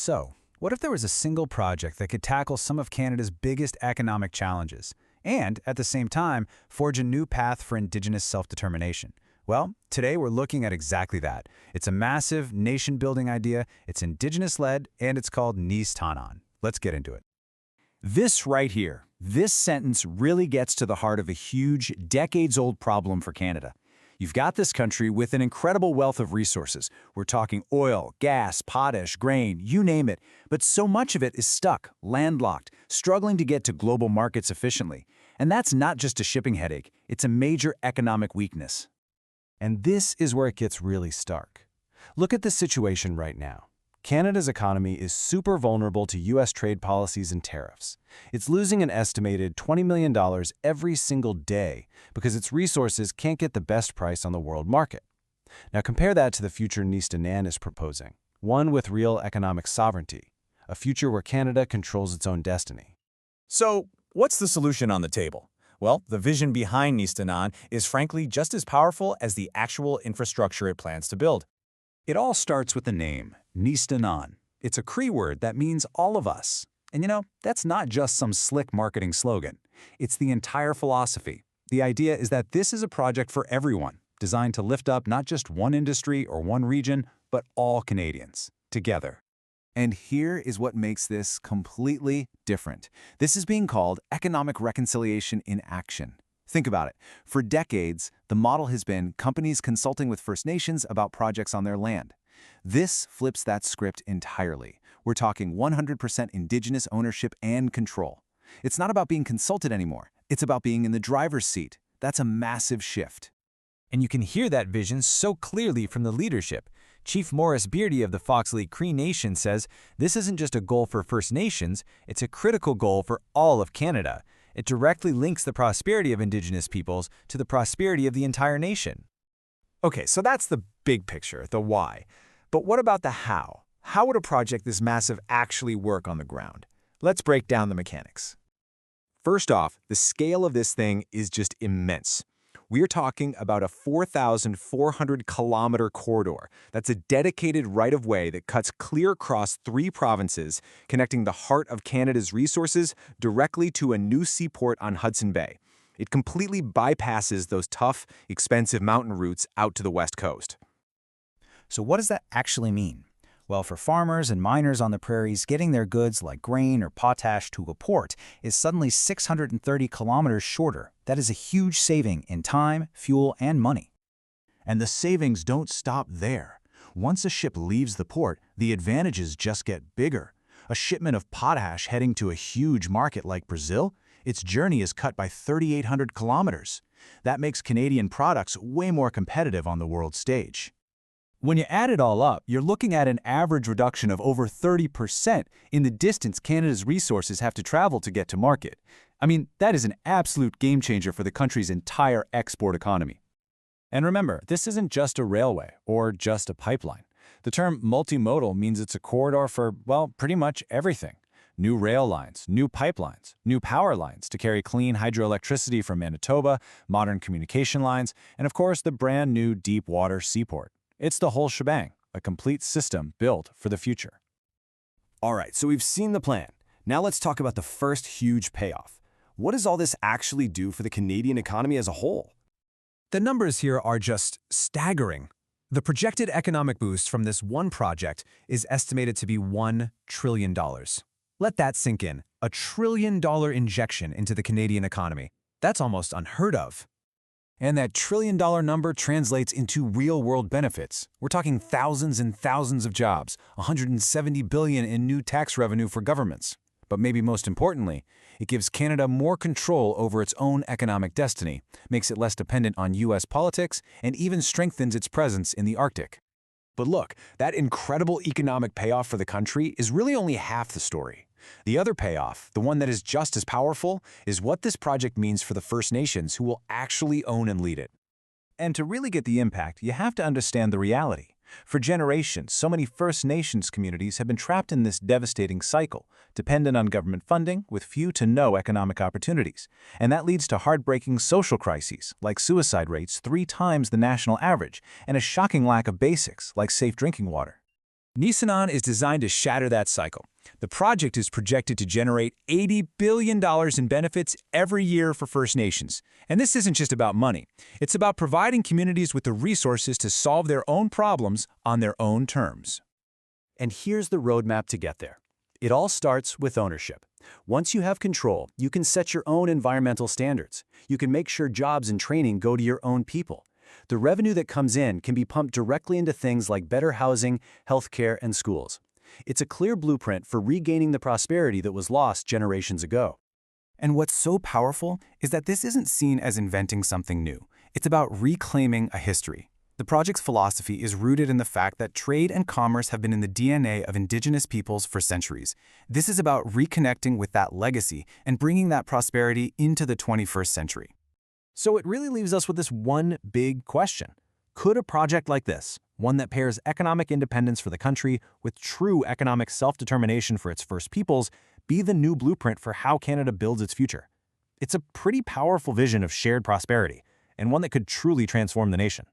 So, what if there was a single project that could tackle some of Canada's biggest economic challenges and, at the same time, forge a new path for Indigenous self-determination? Well, today we're looking at exactly that. It's a massive, nation-building idea, it's Indigenous-led, and it's called NeeStaNan. Let's get into it. This right here, this sentence really gets to the heart of a huge, decades-old problem for Canada. You've got this country with an incredible wealth of resources. We're talking oil, gas, potash, grain, you name it. But so much of it is stuck, landlocked, struggling to get to global markets efficiently. And that's not just a shipping headache, it's a major economic weakness. And this is where it gets really stark. Look at the situation right now. Canada's economy is super vulnerable to U.S. trade policies and tariffs. It's losing an estimated $20 million every single day because its resources can't get the best price on the world market. Now compare that to the future NeeStaNan is proposing, one with real economic sovereignty, a future where Canada controls its own destiny. So, what's the solution on the table? Well, the vision behind NeeStaNan is frankly just as powerful as the actual infrastructure it plans to build. It all starts with the name, NeeStaNan. It's a Cree word that means all of us. And you know, that's not just some slick marketing slogan. It's the entire philosophy. The idea is that this is a project for everyone, designed to lift up not just one industry or one region, but all Canadians, together. And here is what makes this completely different. This is being called economic reconciliation in action. Think about it. For decades, the model has been companies consulting with First Nations about projects on their land. This flips that script entirely. We're talking 100% Indigenous ownership and control. It's not about being consulted anymore. It's about being in the driver's seat. That's a massive shift. And you can hear that vision so clearly from the leadership. Chief Morris Beardy of the Foxley Cree Nation says this isn't just a goal for First Nations, it's a critical goal for all of Canada. It directly links the prosperity of Indigenous peoples to the prosperity of the entire nation. Okay, so that's the big picture, the why. But what about the how? How would a project this massive actually work on the ground? Let's break down the mechanics. First off, the scale of this thing is just immense. We're talking about a 4,400-kilometer corridor. That's a dedicated right-of-way that cuts clear across 3 provinces, connecting the heart of Canada's resources directly to a new seaport on Hudson Bay. It completely bypasses those tough, expensive mountain routes out to the west coast. So what does that actually mean? Well, for farmers and miners on the prairies, getting their goods like grain or potash to a port is suddenly 630 kilometers shorter. That is a huge saving in time, fuel, and money. And the savings don't stop there. Once a ship leaves the port, the advantages just get bigger. A shipment of potash heading to a huge market like Brazil, its journey is cut by 3,800 kilometers. That makes Canadian products way more competitive on the world stage. When you add it all up, you're looking at an average reduction of over 30% in the distance Canada's resources have to travel to get to market. I mean, that is an absolute game changer for the country's entire export economy. And remember, this isn't just a railway or just a pipeline. The term multimodal means it's a corridor for, well, pretty much everything. New rail lines, new pipelines, new power lines to carry clean hydroelectricity from Manitoba, modern communication lines, and of course the brand new deep water seaport. It's the whole shebang, a complete system built for the future. All right, so we've seen the plan. Now let's talk about the first huge payoff. What does all this actually do for the Canadian economy as a whole? The numbers here are just staggering. The projected economic boost from this one project is estimated to be $1 trillion. Let that sink in. $1 trillion injection into the Canadian economy. That's almost unheard of. And that trillion-dollar number translates into real-world benefits. We're talking thousands and thousands of jobs, $170 billion in new tax revenue for governments. But maybe most importantly, it gives Canada more control over its own economic destiny, makes it less dependent on U.S. politics, and even strengthens its presence in the Arctic. But look, that incredible economic payoff for the country is really only half the story. The other payoff, the one that is just as powerful, is what this project means for the First Nations who will actually own and lead it. And to really get the impact, you have to understand the reality. For generations, so many First Nations communities have been trapped in this devastating cycle, dependent on government funding with few to no economic opportunities. And that leads to heartbreaking social crises, like suicide rates 3 times the national average, and a shocking lack of basics, like safe drinking water. NeeStaNan is designed to shatter that cycle. The project is projected to generate $80 billion in benefits every year for First Nations. And this isn't just about money. It's about providing communities with the resources to solve their own problems on their own terms. And here's the roadmap to get there. It all starts with ownership. Once you have control, you can set your own environmental standards. You can make sure jobs and training go to your own people. The revenue that comes in can be pumped directly into things like better housing, healthcare, and schools. It's a clear blueprint for regaining the prosperity that was lost generations ago. And what's so powerful is that this isn't seen as inventing something new. It's about reclaiming a history. The project's philosophy is rooted in the fact that trade and commerce have been in the DNA of Indigenous peoples for centuries. This is about reconnecting with that legacy and bringing that prosperity into the 21st century. So it really leaves us with this one big question. Could a project like this, one that pairs economic independence for the country with true economic self-determination for its First Peoples, be the new blueprint for how Canada builds its future? It's a pretty powerful vision of shared prosperity, and one that could truly transform the nation.